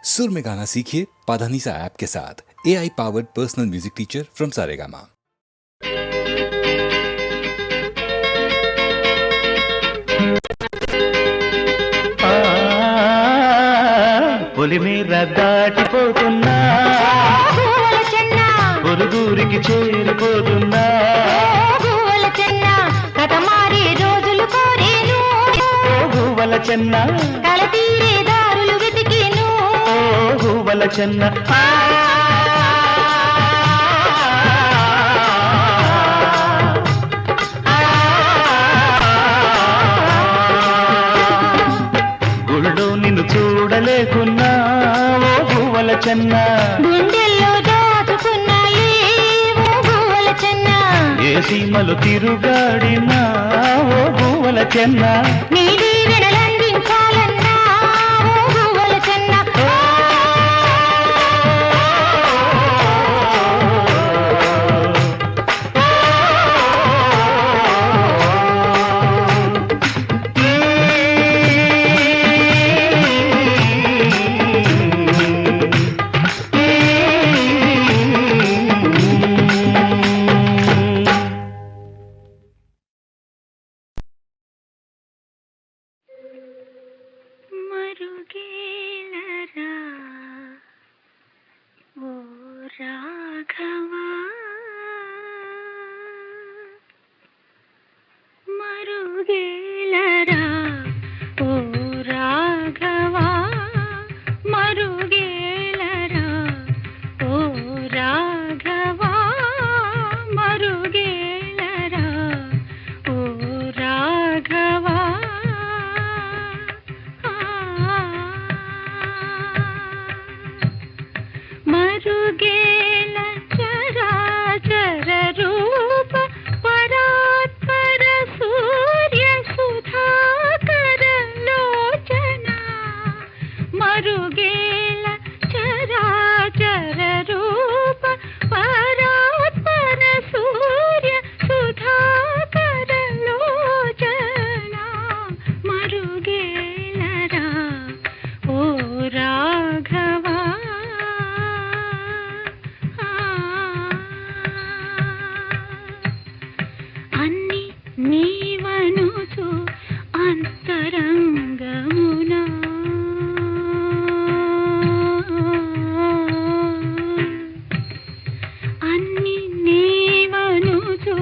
सुर में गाना सीखिए पाधानीसा ऐप के साथ। AI powered personal music teacher from Saregama. పొలిమేర దాటిపోతున్నా పొరుగురికి చేరిపోతున్నా కటమారి రోజులు కోరేను గువ్వల చెన్న కలతీరే దారులు వెతికేను గువ్వల చెన్న గుళ్ళో నిన్ను చూడలేకున్నా ఓ గువ్వల చెన్న గుండెల్లో దాచుకున్నాయి ఓ గువ్వల చెన్న ఏ సీమలు తిరుగాడినా ఓ గువ్వల చెన్న నీ దీవెనలందించాలన్నా ఓ గువ్వల చెన్న మరుగేలరా ఓ రాఘవా మరుగేలరా ఓ రాఘవా మరుగేలరా ఓ రాఘవా మరుగేలరా ఓ రాఘవా మరుగేల చరాచర రూప పరాత్పర సూర్య సుధాకర లోచన మరుగేల చరాచర రూప పరాత్పర సూర్య సుధాకర లోచన మరుగేలరా ఓ రాఘవా అన్ని నీవనుచు అంతరంగమున అన్ని నీవనుచు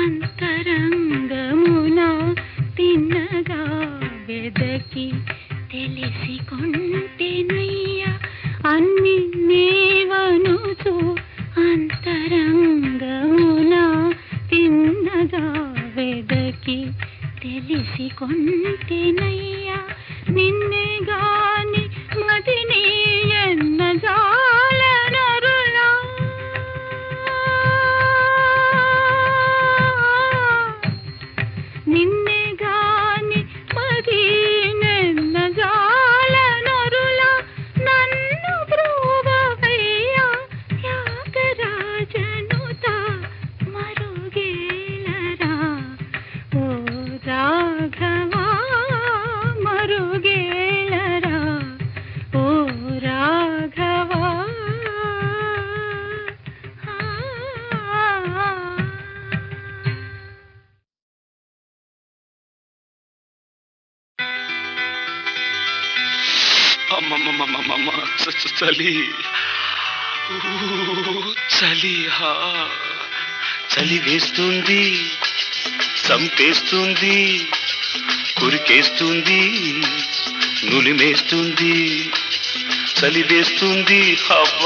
అంతరంగమున తిన్నగా వెదకి తెలిసికొంటెనయ్యా అన్ని నీవనుచు అంతరంగమున తిన్నగా వెదకి తెలిసికొంటెనయ్యా నిన్నే గాని మదిని ఎన్న జాలనరులా నిన్నే గాని మదినెన్న జాలనరులా నన్ను బ్రువవయ్యా త్యాగరాజనుత మరుగేలరా ఓ రాఘవా మరుగేలరా ఓ రాఘవా అమ్మమ్మమ్మమ్మమ్మ చలి చలి చలి వేస్తుంది చంపేస్తుంది కురికేస్తుంది నులిమేస్తుంది చలి వేస్తుంది అవ్వ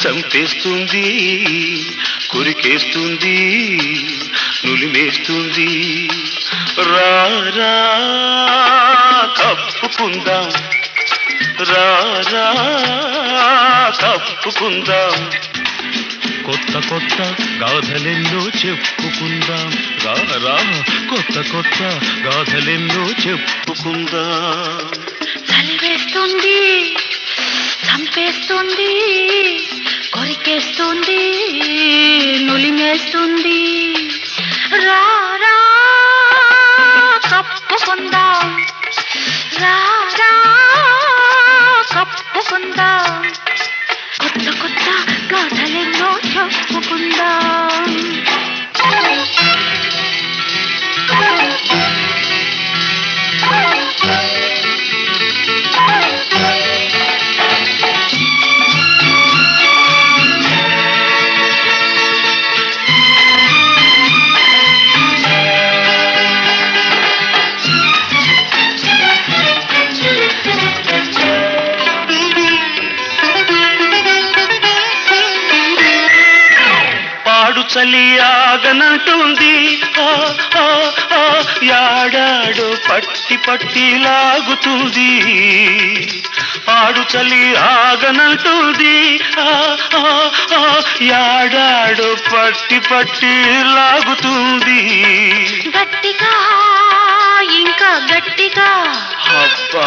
చంపేస్తుంది కురికేస్తుంది నులిమేస్తుంది రా కప్పుకుందాం రా కప్పుకుందాం కొత్త కొత్త గాథలెన్నో చెప్పుకుందాం రా కొత్త కొత్త గాథలెన్నో చెప్పుకుందాం చలివేస్తుంది చంపేస్తుంది కొరికేస్తుంది నులిమేస్తుంది రా కప్పుకుందాం రా కప్పుకుందాం చలి ఆగనంటుంది ఆ, ఆ, ఆ, యాడాడు పట్టి పట్టి లాగుతుంది ఆడు చలి ఆగనంటుంది ఆ, ఆ, ఆ, యాడాడు పట్టి పట్టి లాగుతుంది గట్టిగా ఇంకా గట్టిగా అబ్బా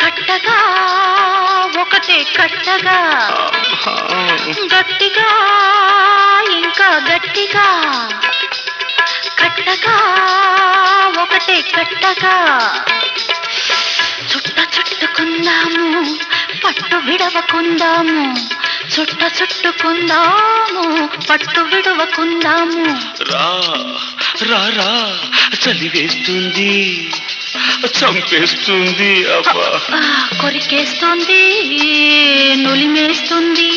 కట్టగా ఒకటే కట్టగా గట్టిగా ఇంకా గట్టిగా కట్టగా ఒకటే కట్టగా చుట్ట చుట్టుకుందాము పట్టు విడవకుందాము చుట్ట చుట్టుకుందాము పట్టు విడవకుందాము రా రా రా చలి వేస్తుంది చంపేస్తుంది అబ్బా కొరికేస్తుంది నులిమేస్తుంది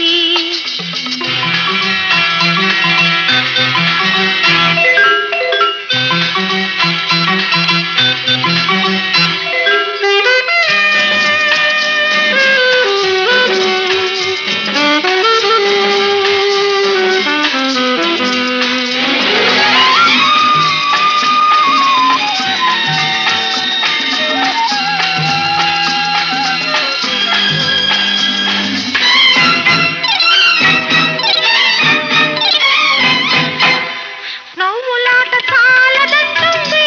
నవ్వులాట చాలదంటుంది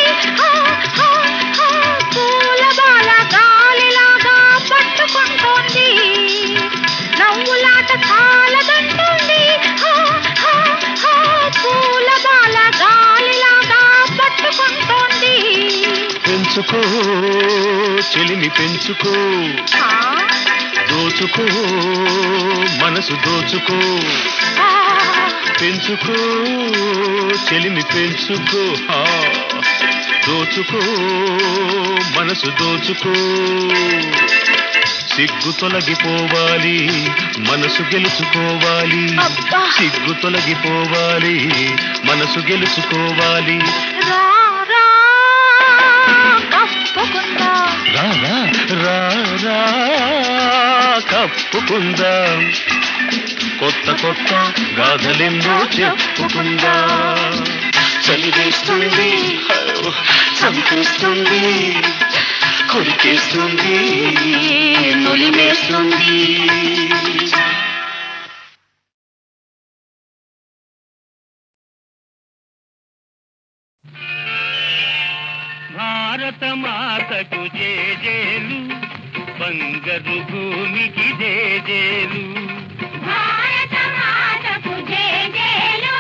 పూల బాల గాలిలాగా పట్టుకుంటోంది నవ్వులాట చాలదంటుంది పూల బాల గాలిలాగా పట్టుకుంటోంది పెంచుకో చెలిమి పెంచుకో దోచుకో మనసు దోచుకో పెంచుకో చెలిమి పెంచుకో దోచుకో మనసు దోచుకో సిగ్గు తొలగిపోవాలి మనసు గెలుచుకోవాలి సిగ్గు తొలగిపోవాలి మనసు గెలుచుకోవాలి రా రా కప్పుకుందా రా రా రా రా కప్పుకుందాం కొత్త కొత్త గాథలెన్నో చెప్పుకుందా చలి వేస్తుంది చంపేస్తుంది కొరికేస్తుంది నులిమేస్తుంది భారత మాతకు జేజేలు బంగారు భూమికి జేజేలు భారత మాతకు జేజేలు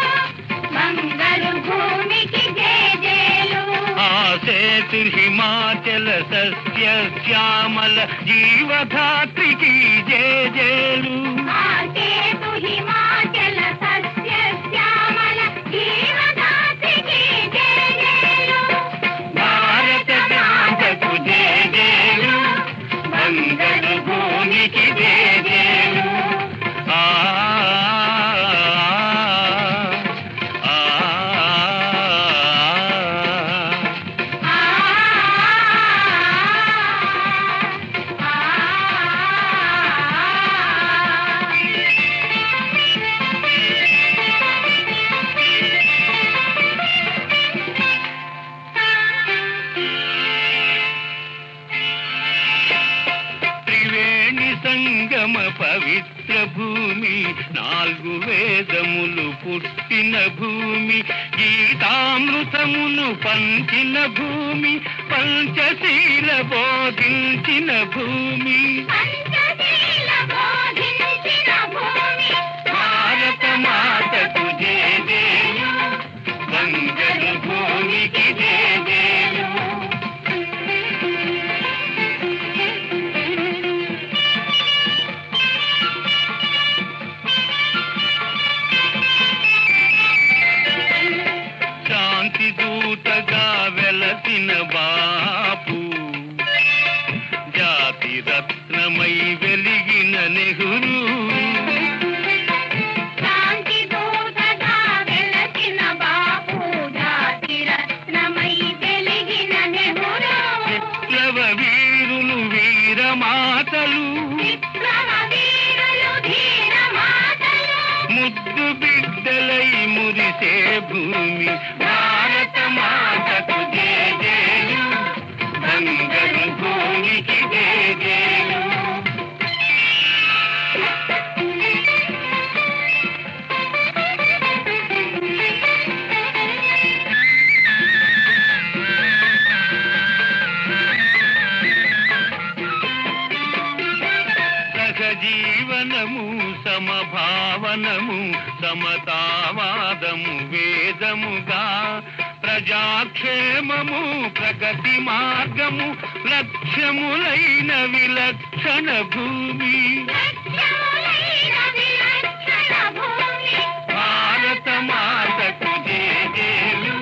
బంగారు భూమికి జేజేలు ఆసేతు హిమాచల సస్య శ్యామల జీవధాత్రికి జేజేలు ఆసేతు హిమాచల సస్య శ్యామల జీవదాత్రికి జేజేలు భారత మాతకు జేజేలు బంగారు భూమికి జేజేలు ఆ ఆ త్రివేణి సంగమ పవిత్ర భూమి నాలుగు వేదములు పుట్టిన భూమి గీతామృతమును పంచిన భూమి పంచశీల బోధించిన భూమి పంచశీల బోధించిన భూమి భారత మాతకు జేజేలు బంగారు భూమికి జేజేలు శాంతి దూతగా వెలసిన బాపు జాతి రత్నమై భూమి భారత మాతకు జేజేలు బంగారు భూమికి జేజేలు సహజీవనము సమభావనము సమతావాదము వేదముగా ప్రజాక్షేమము ప్రగతి మార్గము లక్ష్యములైన విలక్షణ భూమి భారత మాతకు జేజేలు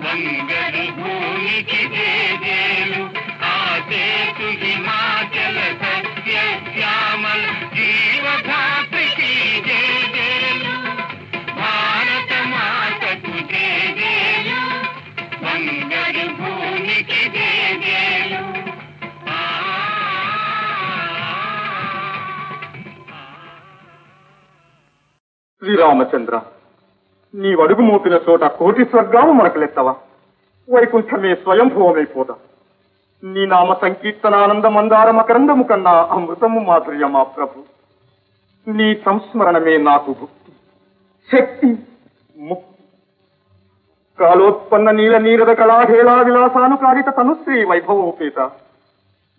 బంగారు భూమికి జేజేలు ఆసేతు హిమాచల సత్య శ్యామల జీవధాత్రికి జేజేలు భారత మాతకు జేజేలు బంగారు భూమికి జేజేలు శ్రీరామచంద్ర, నీ అడుగు మోపిన చోట కోటి స్వర్గాలు మనకు లెత్తవా? వైకుంఠమే స్వయంభూవమైపోదా? నీ నామ సంకీర్తనానంద మందార మకరందము కన్నా అమృతము మాధుర్యమా ప్రభు. నీ సంస్మరణమే నాకు భుక్తి, శక్తి, ముక్తి. కాలోత్పన్న నీల నీరద కళాహేళా విలాసానుకారిత తనుశ్రీ వైభవోపేత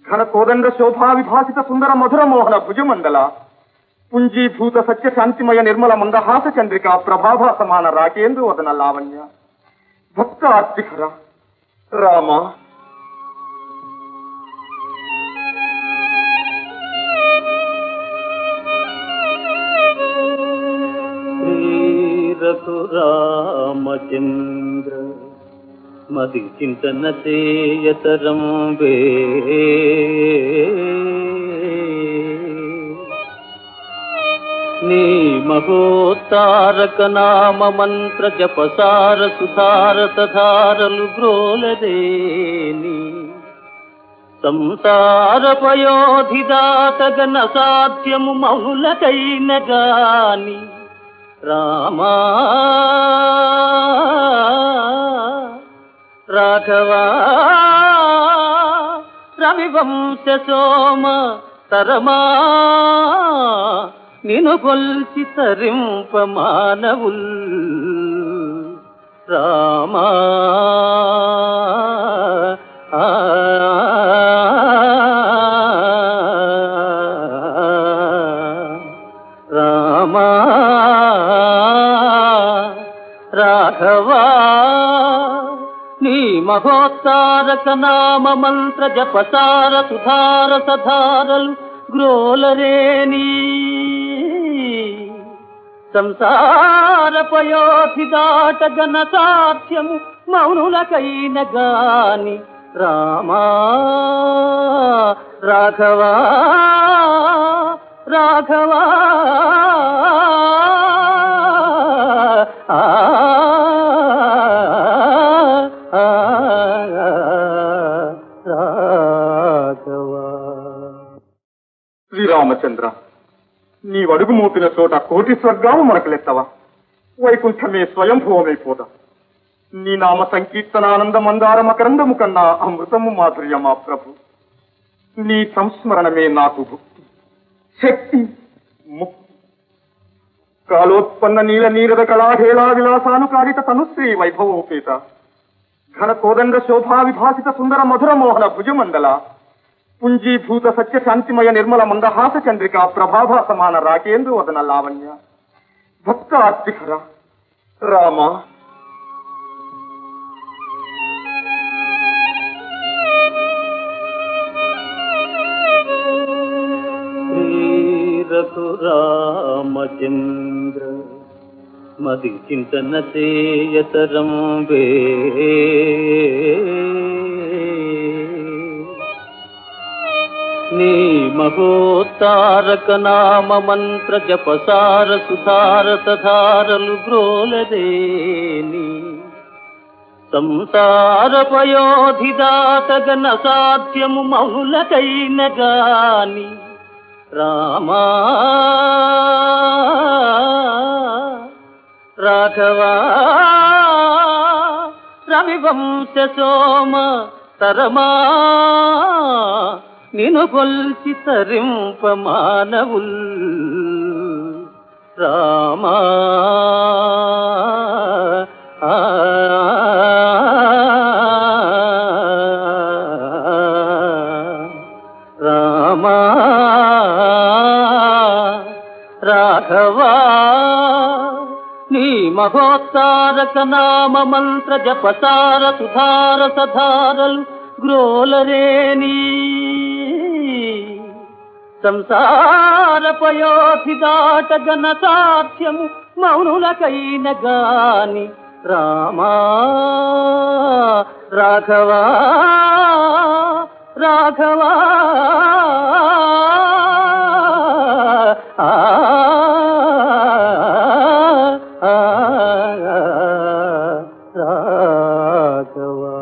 ఘన కోదండ శోభా విభాసిత సుందర మధుర మోహన భుజమండల పుంజీభూత సత్య శాంతిమయ నిర్మల మందహాస చంద్రిక ప్రభాభా సమాన రాకేంద్ర వదన లావణ్య భక్త ఆర్తిహర రామ. రఘురామచంద్ర మది చింతన చేయతరం వే నీ మహోత్తారక నామ మంత్ర జపసార సుధార సధారలు గ్రోలదేని సంసార పయోధి దాటగన సాధ్యము మౌనులకైన గాని రామా రాఘవా రవివంశ సోమ తరమా నిను కొల్చి తరింప మానవుల్ రామా రామా రాఘవా నీ మహోత్తారక నామ మంత్ర జపసార సుధార సధారలు గ్రోలరేని సంసార పయోధి దాటగన సాధ్యము మౌనులకైన గాని రామా రాఘవా రాఘవా రాఘవా. శ్రీరామచంద్ర, నీ అడుగు మోపిన చోట కోటి స్వర్గాలు మనకు లెత్తవా? వైకుంఠమే స్వయంభూవమైపోదా? నీ నామ సంకీర్తనానంద మందార మకరందము కన్నా అమృతము మాధుర్యమా ప్రభు. నీ సంస్మరణమే నాకు భుక్తి, శక్తి, ముక్తి. కాలోత్పన్న నీల నీరద కళాహేళా విలాసానుకారిత తనుశ్రీ వైభవోపేత ఘన కోదండ శోభా విభాసిత సుందర మధుర మోహన భుజమండల పుంజీభూత సత్య శాంతిమయ నిర్మల మందహాస చంద్రిక ప్రభాభా సమాన రాకేంద్ర వదన లావణ్య భక్త ఆర్తిహర రామ. రఘురామచంద్ర మది చింతన చేయతరం వే నీ మహోత్తారక నామ మంత్ర జపసార సుధార సధారలు గ్రోలదేని సంసార పయోధి దాటగన సాధ్యము మౌనులకైన గాని రామా రాఘవా రవివంశ సోమ తరమా నిను కొల్చి తరింప మానవుల్ రామా రామా రాఘవా నీ మహోత్తారక నామ మంత్ర జపసార సుధార సధారలు గ్రోలరేని సంసార పయోధి దాటగన సాధ్యము మౌనులకైన గాని రామా రాఘవా రాఘవా రాఘవా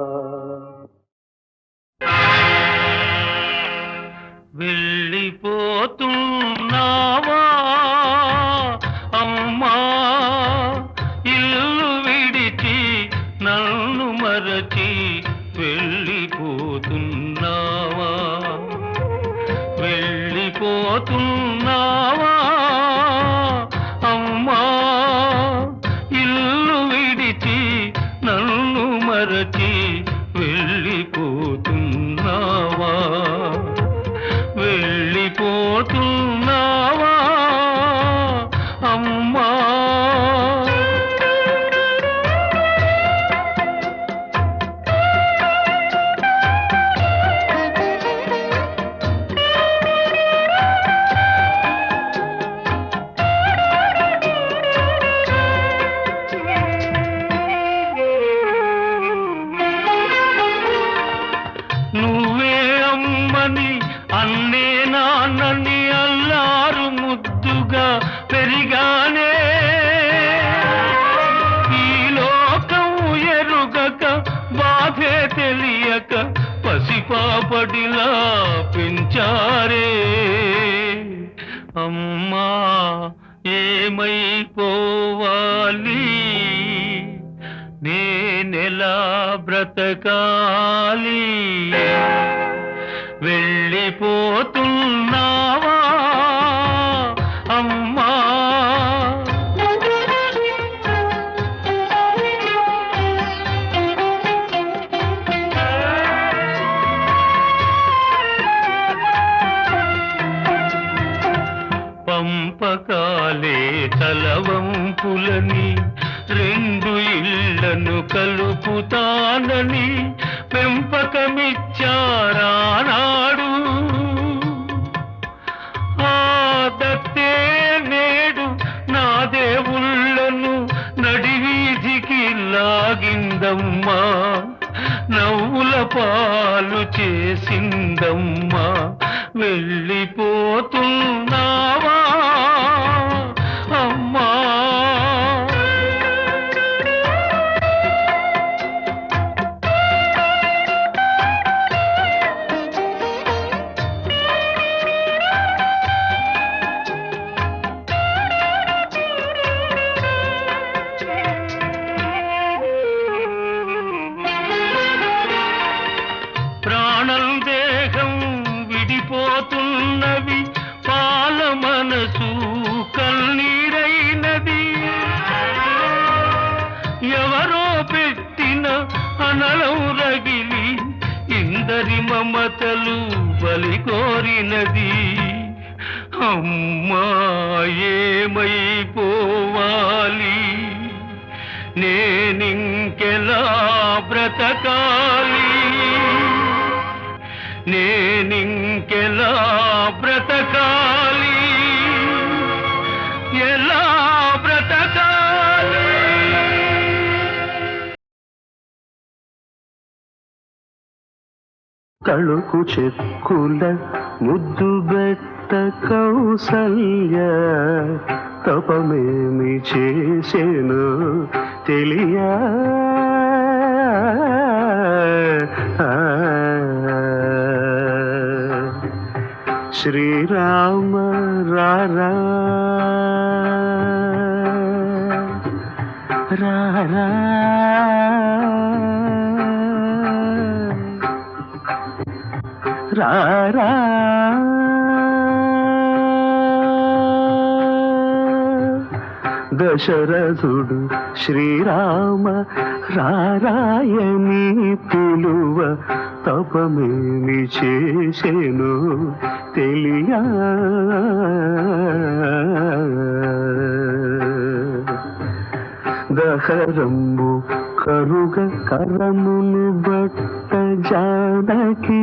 వెళ్ళిపోతున్నావా అమ్మా ఇల్లు విడిచి నన్ను మరచి వెళ్ళిపోతున్నావా వెళ్ళిపోతున్నావా అమ్మా ఇల్లు విడిచి నన్ను మరచి వెళ్ళిపోతున్నావా వెళ్ళిపోతున్నావా అమ్మా నువ్వే అమ్మని అన్నే నాన్నని అల్లారు ముద్దుగా పెరిగానే ఈ లోకం ఎరుగక బాధే తెలియక పసిపాపడిలా పెంచారే అమ్మా ఏమైపోవాలి నేనెలా బ్రతకాలి వెళ్ళిపోతున్నావా అమ్మా పంపకాలే తలవంపులని రెండు ఇళ్లను కలుపుతానని పెంపకమిచ్చారానాడు ఆ దత్తే నేడు నా దేవుళ్ళను నడివీధికి లాగిందమ్మా నవ్వుల పాలు చేసిందమ్మా వెళ్ళిపోతున్నావా అమ్మా ప్రాణం దేహం విడిపోతున్నవి పాల మనసు కన్నీరైనది ఎవరో పెట్టిన అనలం రగిలి ఇందరి మమతలు బలి కోరినది అమ్మా ఏమైపోవాలి నేనింకెలా బ్రతకాలి నేనింకెలా బ్రతకాలి ఎలా బ్రతకాలి తళుకు చెక్కుల ముద్దు బెట్ట కౌసల్య తపమేమి చేసేను తెలియా శ్రీరామ రారా రారా రారా దశరథుడు శ్రీరామ రారాయని పిలువ తపమేమి చేసెను తెలియా దహరంబు కరుగ కరమును బట్ట జానకి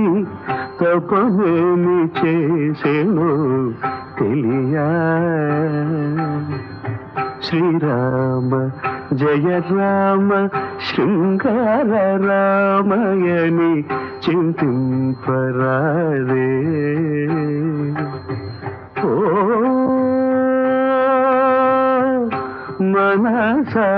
తపమేమి చేసెను తెలియా శ్రీరామ జయ రామ శృంగార రామయని చింతింపరాదే ఓ మనసా